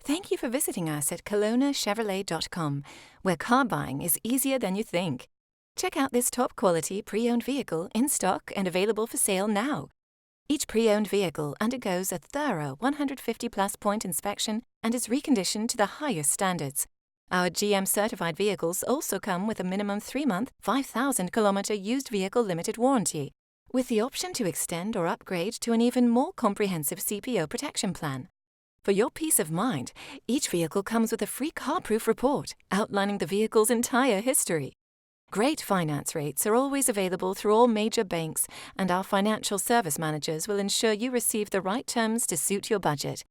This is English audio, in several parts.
Thank you for visiting us at KelownaChevrolet.com, where car buying is easier than you think. Check out this top-quality pre-owned vehicle in stock and available for sale now. Each pre-owned vehicle undergoes a thorough 150-plus point inspection and is reconditioned to the highest standards. Our GM-certified vehicles also come with a minimum 3-month, 5,000-kilometer used vehicle limited warranty, with the option to extend or upgrade to an even more comprehensive CPO protection plan. For your peace of mind, each vehicle comes with a free car-proof report outlining the vehicle's entire history. Great finance rates are always available through all major banks, and our financial service managers will ensure you receive the right terms to suit your budget.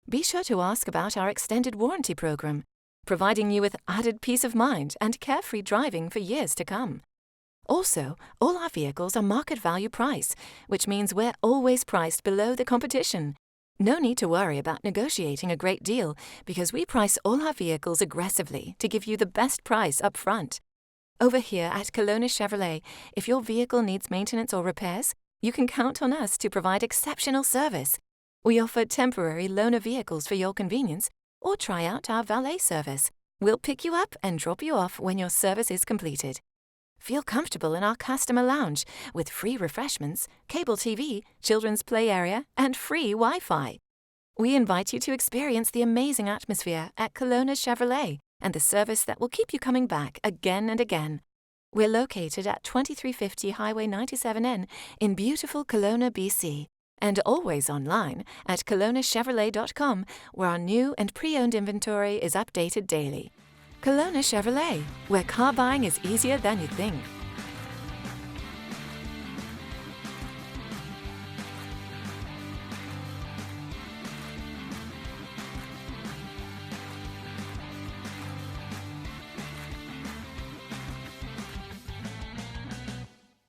Be sure to ask about our extended warranty program, providing you with added peace of mind and carefree driving for years to come. Also, all our vehicles are market value price, which means we're always priced below the competition. No need to worry about negotiating a great deal, because we price all our vehicles aggressively to give you the best price up front. Over here at Kelowna Chevrolet, if your vehicle needs maintenance or repairs, you can count on us to provide exceptional service. We offer temporary loaner vehicles for your convenience, or try out our valet service. We'll pick you up and drop you off when your service is completed. Feel comfortable in our customer lounge with free refreshments, cable TV, children's play area, and free Wi-Fi. We invite you to experience the amazing atmosphere at Kelowna Chevrolet and the service that will keep you coming back again and again. We're located at 2350 Highway 97N in beautiful Kelowna, BC, and always online at KelownaChevrolet.com, where our new and pre-owned inventory is updated daily. Kelowna Chevrolet, where car buying is easier than you think.